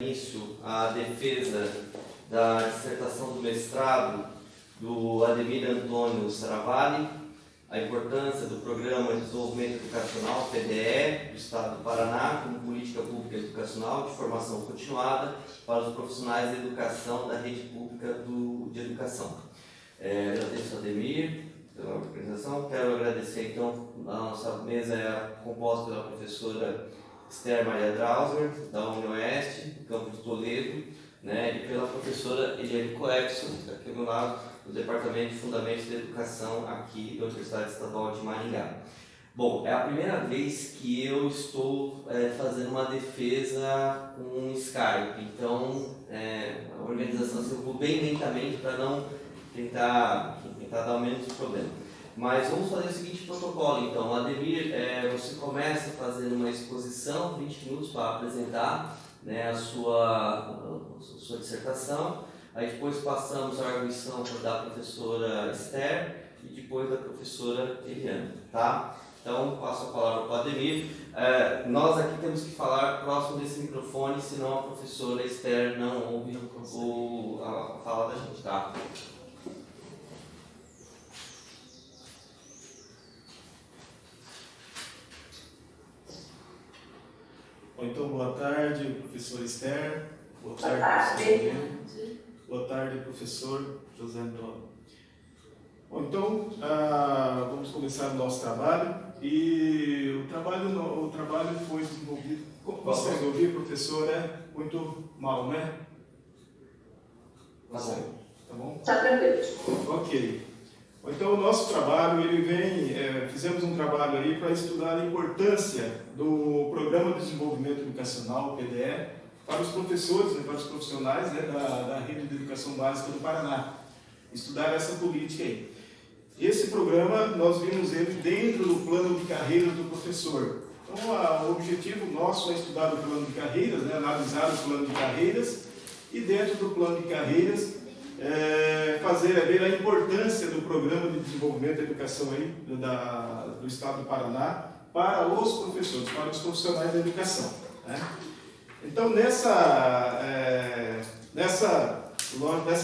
Início a defesa da dissertação do mestrado do Ademir Antônio Saravalli, a importância do Programa de Desenvolvimento Educacional, PDE, do Estado do Paraná, como política pública educacional de formação continuada para os profissionais de educação da rede pública de educação. Agradeço ao Ademir pela organização. Quero agradecer, então, a nossa mesa é composta pela professora Esther Maria Drauser, da UniOeste, do campus Toledo, e pela professora Eliane Coexo, aqui do lado, do Departamento de Fundamentos da Educação, aqui da Universidade Estadual de Maringá. Bom, é a primeira vez que eu estou fazendo uma defesa com Skype, então a organização se eu bem lentamente para não tentar dar o menos problema. Mas vamos fazer o seguinte protocolo, então. Ademir, você começa fazendo uma exposição, 20 minutos para apresentar a sua dissertação. Aí depois passamos a arguição da professora Esther e depois da professora Eliane, tá? Então, passo a palavra para o Ademir. Nós aqui temos que falar próximo desse microfone, senão a professora Esther não ouve a fala da gente, tá? Então, boa tarde, professor Esther. Boa tarde, professor Helena. Boa tarde, professor José Antônio. Bom, então, vamos começar o nosso trabalho. E o trabalho foi desenvolvido... Consegue ouvir, professor? É muito mal, né? Consegue? Tá bom? Está tranquilo. Ok. Então, o nosso trabalho, fizemos um trabalho aí para estudar a importância do Programa de Desenvolvimento Educacional, PDE, para os professores, para os profissionais da Rede de Educação Básica do Paraná. Estudar essa política aí. Esse programa, nós vimos ele dentro do plano de carreiras do professor. Então, o objetivo nosso é estudar o plano de carreiras, analisar o plano de carreiras, e dentro do plano de carreiras, ver a importância do Programa de Desenvolvimento da Educação aí, do Estado do Paraná para os professores, para os profissionais da educação. Então, nessa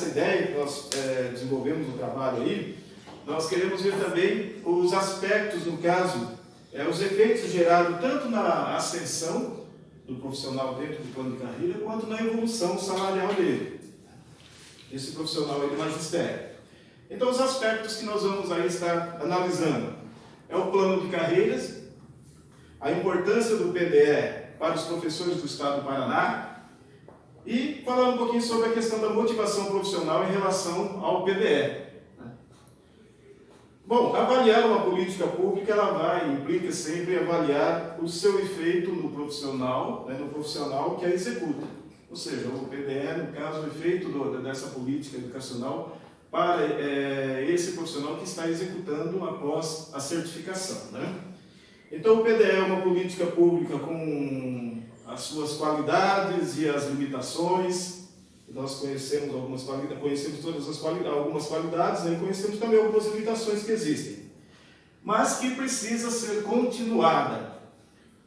ideia que nós desenvolvemos no trabalho aí, nós queremos ver também os aspectos, no caso, os efeitos gerados tanto na ascensão do profissional dentro do plano de carreira, quanto na evolução salarial dele. Esse profissional aí do magistério. Então, os aspectos que nós vamos aí estar analisando é o plano de carreiras, a importância do PDE para os professores do Estado do Paraná e falar um pouquinho sobre a questão da motivação profissional em relação ao PDE. Bom, avaliar uma política pública, implica sempre avaliar o seu efeito no profissional que a executa. Ou seja, o PDE, no caso, o efeito dessa política educacional para esse profissional que está executando após a certificação. Então, o PDE é uma política pública com as suas qualidades e as limitações. Nós conhecemos algumas qualidades, algumas qualidades, e conhecemos também algumas limitações que existem, mas que precisa ser continuada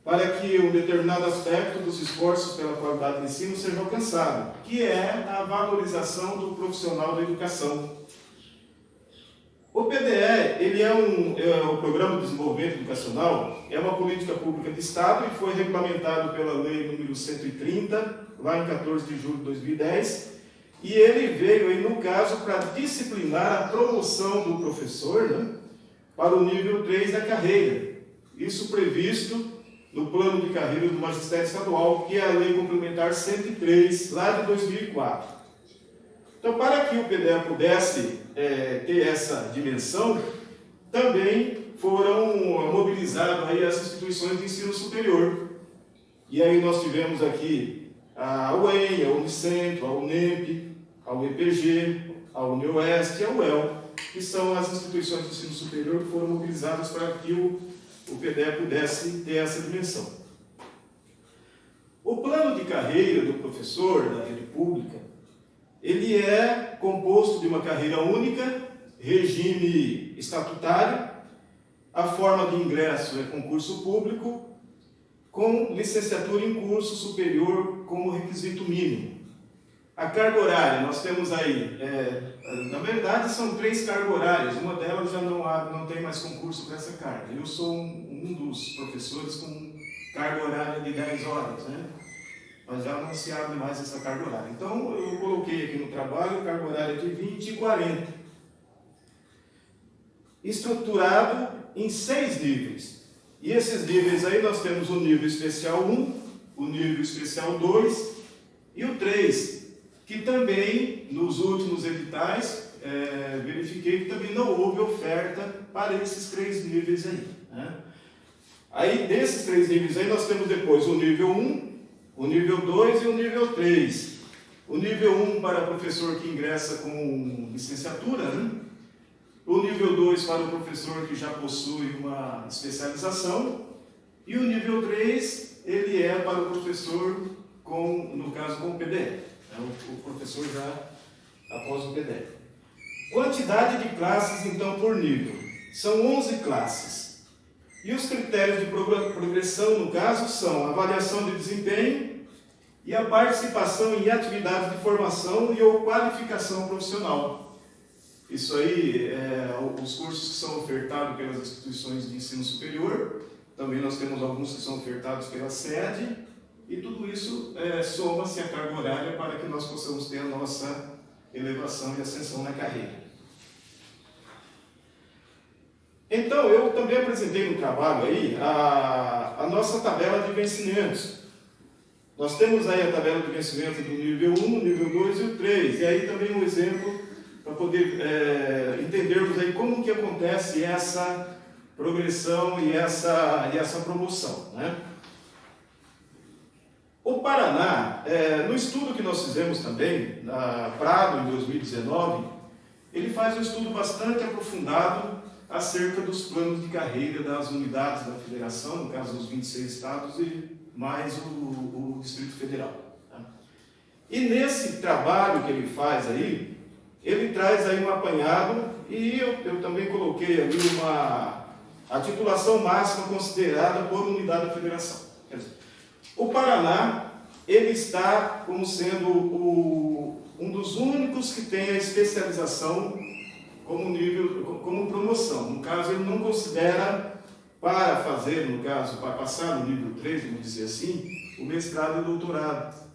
para que um determinado aspecto dos esforços pela qualidade do ensino seja alcançado, que é a valorização do profissional da educação. O PDE, ele o Programa de Desenvolvimento Educacional, é uma política pública de Estado e foi regulamentado pela Lei número 130, lá em 14 de julho de 2010, e ele veio, aí, no caso, para disciplinar a promoção do professor para o nível 3 da carreira. Isso previsto no plano de carreira do Magistério Estadual, que é a Lei Complementar 103, lá de 2004. Então, para que o PDE pudesse ter essa dimensão, também foram mobilizadas aí as instituições de ensino superior. E aí nós tivemos aqui a UEM, a Unicentro, a UNEP, a UEPG, a UniOeste e a UEL, que são as instituições de ensino superior que foram mobilizadas para que o PDE pudesse ter essa dimensão. O plano de carreira do professor da rede pública, ele é composto de uma carreira única, regime estatutário, a forma de ingresso é concurso público com licenciatura em curso superior como requisito mínimo. A carga horária, nós temos aí, na verdade são 3 cargas horárias, uma delas já não tem mais concurso para essa carga. Eu sou um dos professores com carga horária de 10 horas, né? Mas já não se abre mais essa carga horária. Então, eu coloquei aqui no trabalho carga horária de 20 e 40. Estruturado em 6 níveis. E esses níveis aí nós temos o nível especial 1, o nível especial 2 e o 3, que também, nos últimos editais, verifiquei que também não houve oferta para esses 3 níveis aí, né? Aí, desses 3 níveis aí, nós temos depois o nível 1, o nível 2 e o nível 3. O nível 1 para professor que ingressa com licenciatura, né? O nível 2 para o professor que já possui uma especialização. E o nível 3, ele é para o professor no caso, com o PDE. O professor já após o PDE. Quantidade de classes, então, por nível. São 11 classes. E os critérios de progressão, no caso, são a avaliação de desempenho e a participação em atividades de formação e ou qualificação profissional. Isso aí, os cursos que são ofertados pelas instituições de ensino superior, também nós temos alguns que são ofertados pela sede, e tudo isso soma-se à carga horária para que nós possamos ter a nossa elevação e ascensão na carreira. Então, eu também apresentei no trabalho aí a nossa tabela de vencimentos. Nós temos aí a tabela de vencimento do nível 1, nível 2 e o 3. E aí também um exemplo para poder entendermos aí como que acontece essa progressão e essa promoção, né? O Paraná, no estudo que nós fizemos também, na Prado, em 2019, ele faz um estudo bastante aprofundado acerca dos planos de carreira das unidades da federação, no caso dos 26 estados e mais o Distrito Federal. Tá? E nesse trabalho que ele faz aí, ele traz aí um apanhado e eu também coloquei ali a titulação máxima considerada por unidade da federação. Quer dizer, o Paraná, ele está como sendo um dos únicos que tem a especialização como promoção. No caso, ele não considera para fazer, no caso, para passar no nível 3, vamos dizer assim, o mestrado e o doutorado.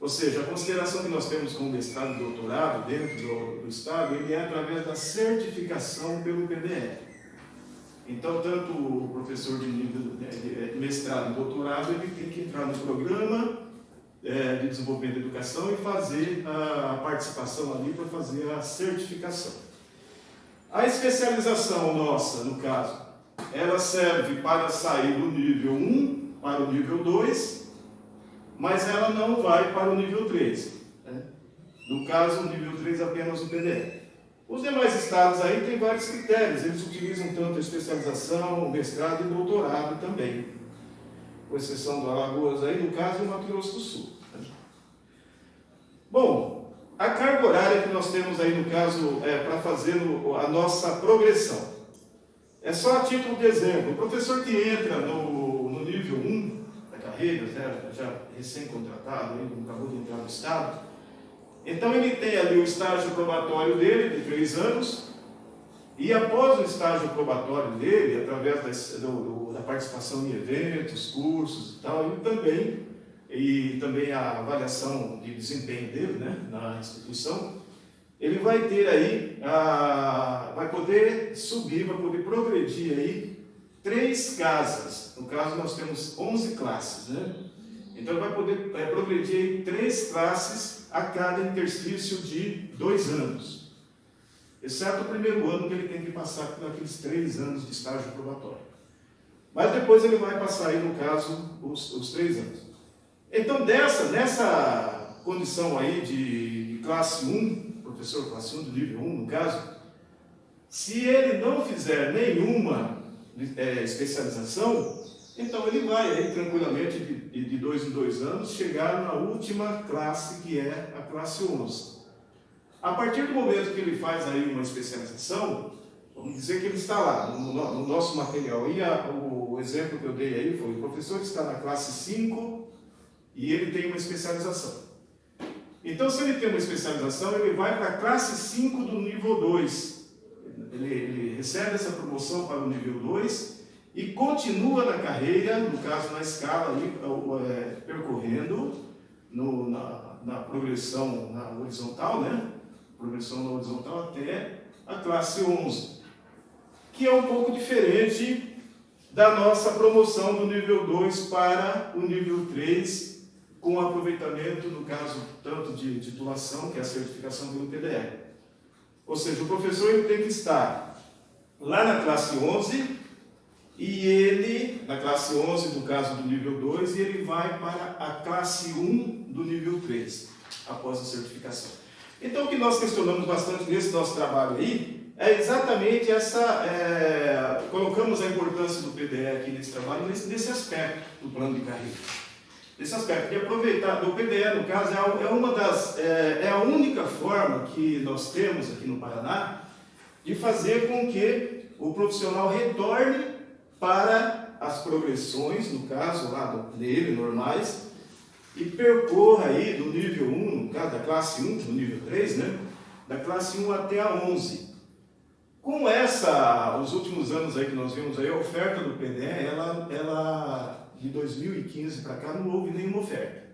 Ou seja, a consideração que nós temos com o mestrado e doutorado dentro do Estado, ele é através da certificação pelo PDE. Então, tanto o professor de nível de mestrado e doutorado, ele tem que entrar no programa de desenvolvimento da educação e fazer a participação ali para fazer a certificação. A especialização nossa, no caso, ela serve para sair do nível 1 para o nível 2, mas ela não vai para o nível 3. Né? No caso, o nível 3 apenas o PDE. Os demais estados aí têm vários critérios, eles utilizam tanto a especialização, mestrado e doutorado também. Com exceção do Alagoas aí, no caso, e o Mato Grosso do Sul. Bom, a carga horária que nós temos aí, no caso, para fazer a nossa progressão. É só a título de exemplo, o professor que entra no nível 1 da carreira, já recém-contratado, acabou de entrar no Estado, então ele tem ali o estágio probatório dele, de 3 anos, e após o estágio probatório dele, através da participação em eventos, cursos e tal, e também a avaliação de desempenho dele, né, na instituição, ele vai ter aí, vai poder subir, vai poder progredir aí 3 casas. No caso, nós temos 11 classes, né? Então, ele vai poder progredir aí 3 classes a cada interstício de 2 anos. Exceto o primeiro ano que ele tem que passar por aqueles 3 anos de estágio probatório. Mas depois ele vai passar aí, no caso, os 3 anos. Então, nessa condição aí de classe 1, professor classe 1 do nível 1, no caso, se ele não fizer nenhuma especialização, então ele vai aí tranquilamente de 2 em 2 anos chegar na última classe, que é a classe 11. A partir do momento que ele faz aí uma especialização, vamos dizer que ele está lá no nosso material, e o o exemplo que eu dei aí foi: o professor está na classe 5 e ele tem uma especialização. Então, se ele tem uma especialização, ele vai para a classe 5 do nível 2. Ele recebe essa promoção para o nível 2 e continua na carreira, no caso na escala, percorrendo na progressão na horizontal, né? Progressão na horizontal até a classe 11, que é um pouco diferente da nossa promoção do nível 2 para o nível 3, com aproveitamento, no caso, tanto de titulação, que é a certificação pelo PDE. Ou seja, o professor ele tem que estar lá na classe 11, e ele, na classe 11, no caso do nível 2, e ele vai para a classe 1 do nível 3, após a certificação. Então, o que nós questionamos bastante nesse nosso trabalho aí, é exatamente colocamos a importância do PDE aqui nesse trabalho, nesse aspecto do plano de carreira. Esse aspecto de aproveitar do PDE, no caso, é a única forma que nós temos aqui no Paraná de fazer com que o profissional retorne para as progressões, no caso lá dele, normais, e percorra aí do nível 1, no caso da classe 1, do nível 3, né? Da classe 1 até a 11. Com os últimos anos aí que nós vimos aí, a oferta do PDE, ela de 2015 para cá não houve nenhuma oferta.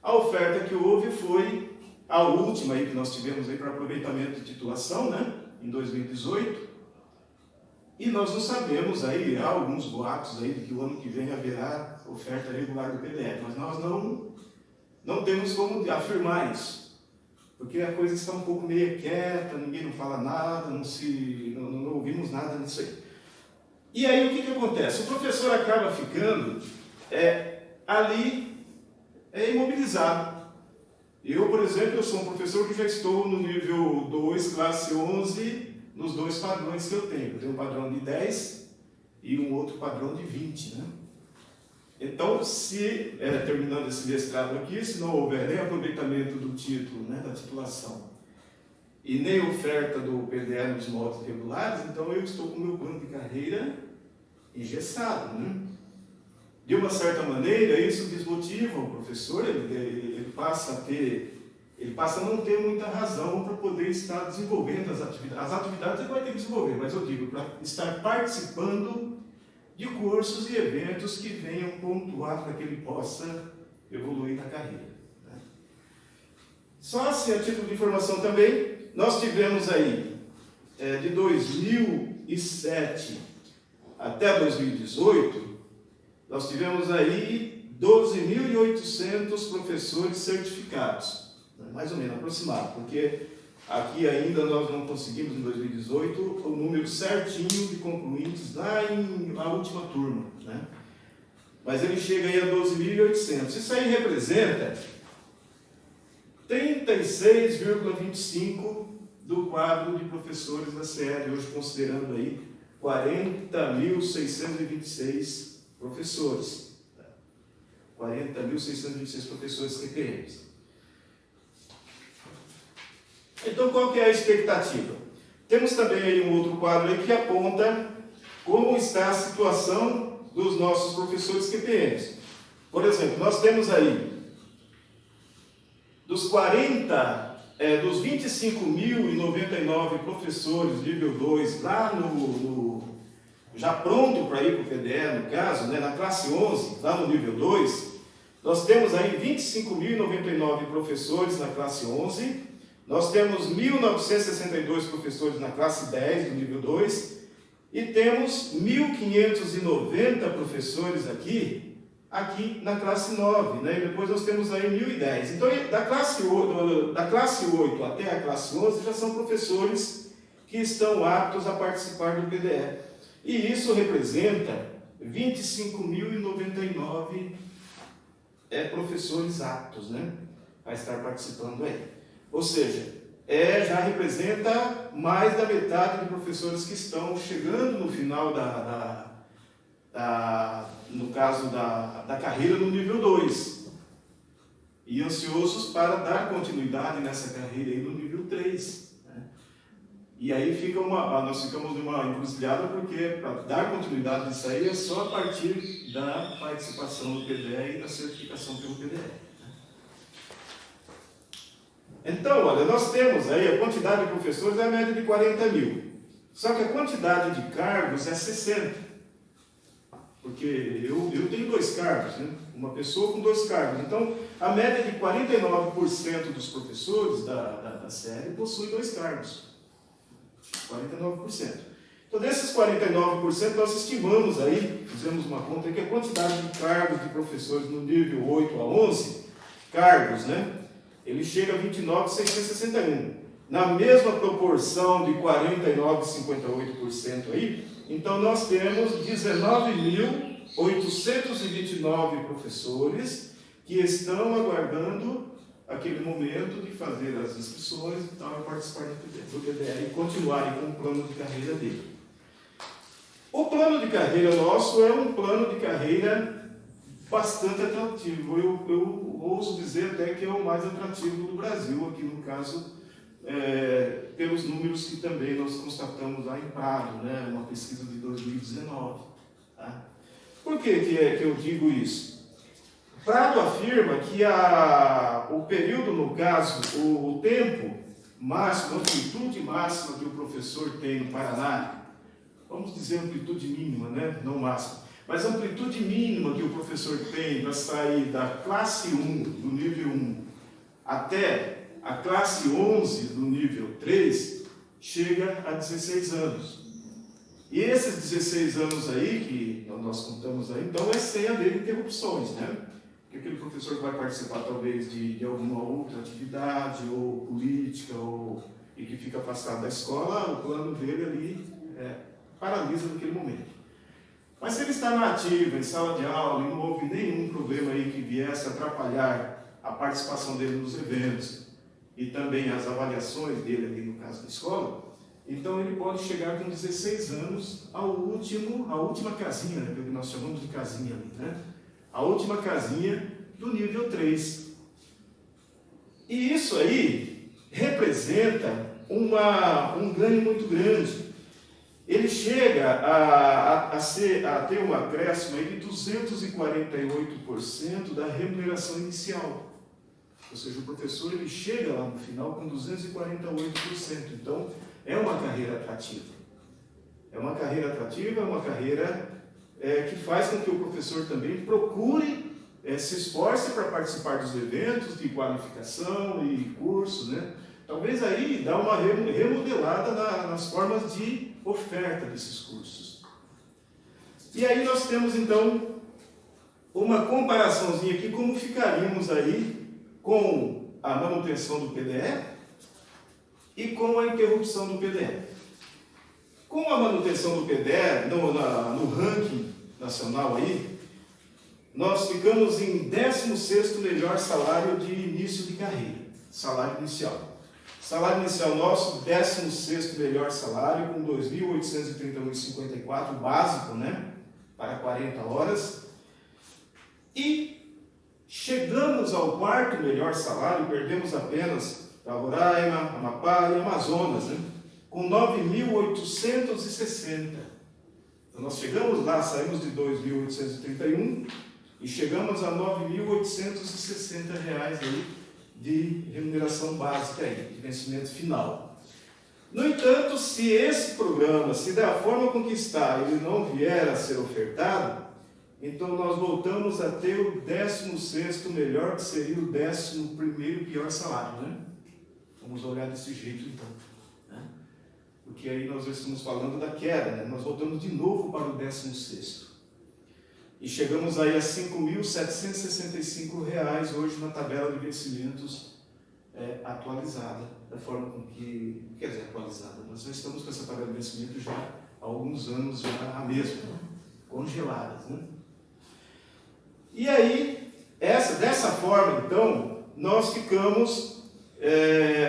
A oferta que houve foi a última aí que nós tivemos aí para aproveitamento de titulação, né? Em 2018. E nós não sabemos aí, há alguns boatos aí de que o ano que vem haverá oferta regular do PDE, mas nós não temos como afirmar isso, porque a coisa está um pouco meio quieta, ninguém não fala nada, não ouvimos nada disso aí. E aí o que acontece? O professor acaba ficando ali imobilizado. Eu, por exemplo, eu sou um professor que já estou no nível 2, classe 11, nos dois padrões que eu tenho. Eu tenho um padrão de 10 e um outro padrão de 20, né? Então, terminando esse mestrado aqui, se não houver nem aproveitamento do título, né, da titulação, e nem oferta do PDE nos moldes regulares, então eu estou com o meu plano de carreira engessado, né? De uma certa maneira, isso desmotiva o professor, ele passa a não ter muita razão para poder estar desenvolvendo as atividades. As atividades ele vai ter que desenvolver, mas eu digo, para estar participando de cursos e eventos que venham pontuar para que ele possa evoluir na carreira, né? Só assim, a título de informação também, nós tivemos aí, de 2007 até 2018, nós tivemos aí 12.800 professores certificados, mais ou menos aproximado, porque aqui ainda nós não conseguimos em 2018 o número certinho de concluintes lá na última turma, né? Mas ele chega aí a 12.800. Isso aí representa 36,25% do quadro de professores da CL, hoje considerando aí 40.626 professores. 40.626 professores CPMs. Então, qual que é a expectativa? Temos também aí um outro quadro aí que aponta como está a situação dos nossos professores QPMs. Por exemplo, nós temos aí dos 25.099 professores nível 2 lá já pronto para ir para o PDE, no caso, né, na classe 11, lá no nível 2, nós temos aí 25.099 professores na classe 11, nós temos 1.962 professores na classe 10 do nível 2 e temos 1.590 professores aqui na classe 9, né? E depois nós temos aí 1.010. Então, da classe 8 até a classe 11 já são professores que estão aptos a participar do PDE. E isso representa 25.099 professores aptos, né, a estar participando aí. Ou seja, já representa mais da metade de professores que estão chegando no final no caso da carreira no nível 2 e ansiosos para dar continuidade nessa carreira aí no nível 3. Né? E aí nós ficamos numa encruzilhada, porque para dar continuidade nisso aí é só a partir da participação do PDE e da certificação pelo PDE. Então, olha, nós temos aí a quantidade de professores é a média de 40 mil. Só que a quantidade de cargos é 60. Porque eu tenho 2 cargos, né? Uma pessoa com 2 cargos. Então, a média de 49% dos professores da série possuem 2 cargos. 49%. Então, desses 49%, nós estimamos aí, fizemos uma conta, que a quantidade de cargos de professores no nível 8 a 11, cargos, né? Ele chega a 29.661. Na mesma proporção de 49,58% aí, então nós temos 19.829 professores que estão aguardando aquele momento de fazer as inscrições e tal, e participar do PDE e continuarem com o plano de carreira dele. O plano de carreira nosso é um plano de carreira bastante atrativo. Eu ouso dizer até que é o mais atrativo do Brasil, aqui no caso, pelos números que também nós constatamos lá em Prado, né? Uma pesquisa de 2019. Tá? Por que eu digo isso? Prado afirma que o período, no caso, o tempo máximo, a amplitude máxima que o professor tem no Paraná, vamos dizer amplitude mínima, né? Não máxima, mas a amplitude mínima que o professor tem para sair da classe 1, do nível 1, até a classe 11, do nível 3, chega a 16 anos. E esses 16 anos aí, que nós contamos aí, então é sem haver interrupções, né? Porque aquele professor que vai participar talvez de alguma outra atividade, ou política, e que fica afastado da escola, o plano dele ali paralisa naquele momento. Mas se ele está na ativa, em sala de aula, e não houve nenhum problema aí que viesse atrapalhar a participação dele nos eventos, e também as avaliações dele ali no caso da escola, então ele pode chegar com 16 anos à última casinha, né, que nós chamamos de casinha ali, né? A última casinha do nível 3. E isso aí representa um ganho muito grande. Ele chega a ter um acréscimo aí de 248% da remuneração inicial. Ou seja, o professor ele chega lá no final com 248%. Então, é uma carreira atrativa. É uma carreira atrativa, é uma carreira que faz com que o professor também procure, se esforce para participar dos eventos de qualificação e cursos, né? Talvez aí dá uma remodelada nas formas de oferta desses cursos. E aí nós temos então uma comparaçãozinha aqui, como ficaríamos aí com a manutenção do PDE e com a interrupção do PDE. Com a manutenção do PDE, no ranking nacional aí, nós ficamos em 16º melhor salário de início de carreira, salário inicial. Salário inicial nosso, 16º melhor salário, com 2.831,54, básico, né? Para 40 horas. E chegamos ao 4º melhor salário, perdemos apenas para Roraima, Amapá e Amazonas, né? Com 9.860. Então nós chegamos lá, saímos de 2.831 e chegamos a 9.860 reais aí de remuneração básica aí, de vencimento final. No entanto, se esse programa, se da forma com que está, ele não vier a ser ofertado, então nós voltamos a ter o 16º melhor, que seria o 11º pior salário, né? Vamos olhar desse jeito então, né? Porque aí nós estamos falando da queda, né? Nós voltamos de novo para o 16º. E chegamos aí a R$ 5.765 hoje na tabela de vencimentos atualizada, da forma com que, quer dizer, atualizada, nós já estamos com essa tabela de vencimento já há alguns anos, já a mesma, né? Congeladas, né? E aí, dessa forma, então, nós ficamos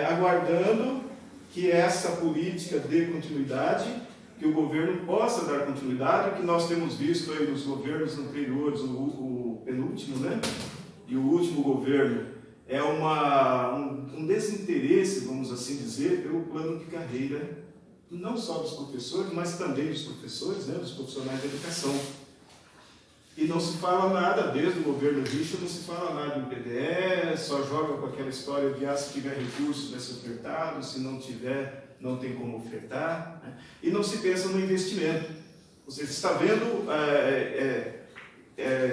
aguardando que essa política dê continuidade, que o governo possa dar continuidade, o que nós temos visto aí nos governos anteriores, o penúltimo, né? E o último governo, é um desinteresse, vamos assim dizer, pelo plano de carreira não só dos professores, mas também dos professores, né, dos profissionais da educação. E não se fala nada, desde o governo Richa, não se fala nada em PDE, só joga com aquela história de se tiver recursos vai ser ofertado, se não tiver, não tem como ofertar, né? E não se pensa no investimento. Você está vendo,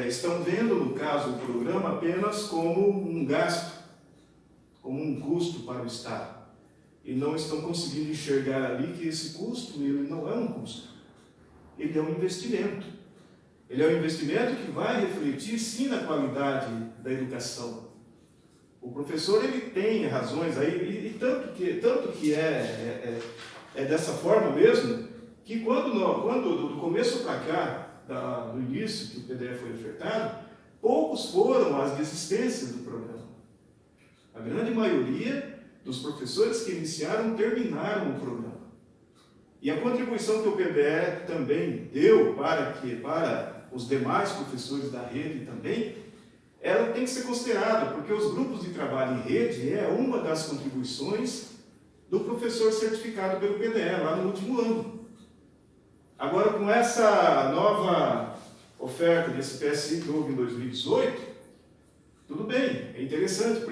estão vendo, no caso, o programa apenas como um gasto, como um custo para o Estado. E não estão conseguindo enxergar ali que esse custo, ele não é um custo, ele é um investimento. Ele é um investimento que vai refletir, sim, na qualidade da educação. O professor, ele tem razões aí, e tanto que é dessa forma mesmo, que quando do começo para cá, do início que o PDF foi ofertado, poucos foram as desistências do programa. A grande maioria dos professores que iniciaram terminaram o programa. E a contribuição que o PBE também deu para os demais professores da rede também, ela tem que ser considerada, porque os grupos de trabalho em rede é uma das contribuições do professor certificado pelo PDE, lá no último ano. Agora, com essa nova oferta desse PSI que houve em 2018, tudo bem, é interessante,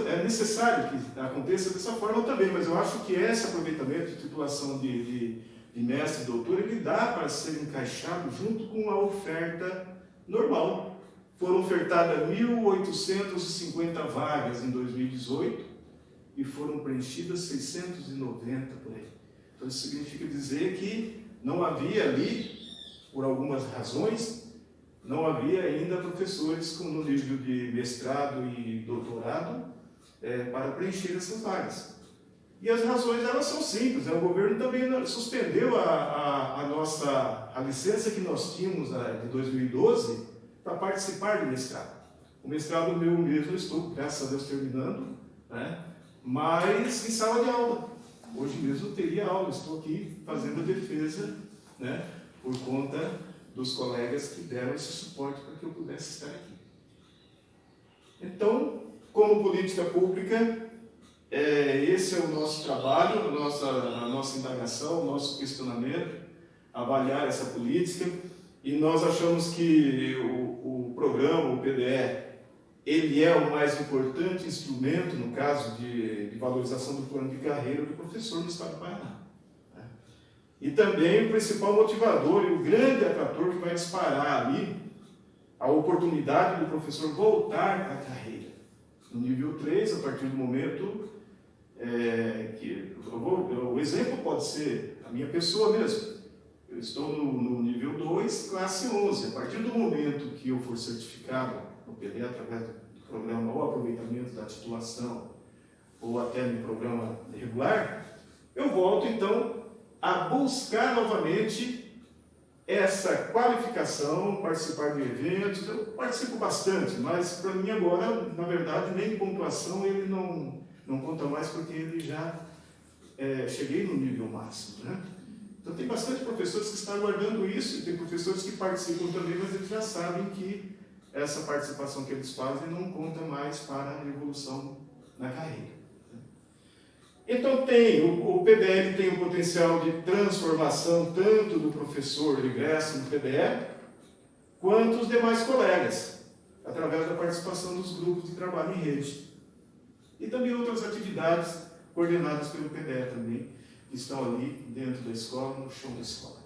é necessário que aconteça dessa forma também, mas eu acho que esse aproveitamento de titulação de mestre e doutor, ele dá para ser encaixado junto com a oferta normal. Foram ofertadas 1.850 vagas em 2018 e foram preenchidas 690 por aí. Então isso significa dizer que não havia ali, por algumas razões, não havia ainda professores no nível de mestrado e doutorado para preencher essas vagas. E as razões, elas são simples. O governo também suspendeu a licença que nós tínhamos de 2012 para participar do mestrado. O mestrado meu mesmo eu estou, graças a Deus, terminando, né? Mas em sala de aula. Hoje mesmo eu teria aula, estou aqui fazendo a defesa, né? Por conta dos colegas que deram esse suporte para que eu pudesse estar aqui. Então, como política pública, esse é o nosso trabalho, a nossa indagação, o nosso questionamento, avaliar essa política, e nós achamos que o programa, o PDE, ele é o mais importante instrumento, no caso de valorização do plano de carreira do professor no Estado do Paraná. E também o principal motivador e o grande atrator que vai disparar ali a oportunidade do professor voltar à carreira. No nível 3, a partir do momento o exemplo pode ser a minha pessoa mesmo. Eu estou no nível 2, classe 11. A partir do momento que eu for certificado no PD através do programa ou aproveitamento da titulação ou até no programa regular, eu volto então a buscar novamente essa qualificação, participar de eventos. Eu participo bastante, mas para mim agora, na verdade, nem pontuação ele não conta mais, porque ele já cheguei no nível máximo, né? Então tem bastante professores que estão aguardando isso, e tem professores que participam também, mas eles já sabem que essa participação que eles fazem não conta mais para a evolução na carreira. Então o PDL tem um potencial de transformação tanto do professor ingresso no PDE, quanto os demais colegas, através da participação dos grupos de trabalho em rede. E também outras atividades coordenadas pelo PDE também, que estão ali dentro da escola, no chão da escola.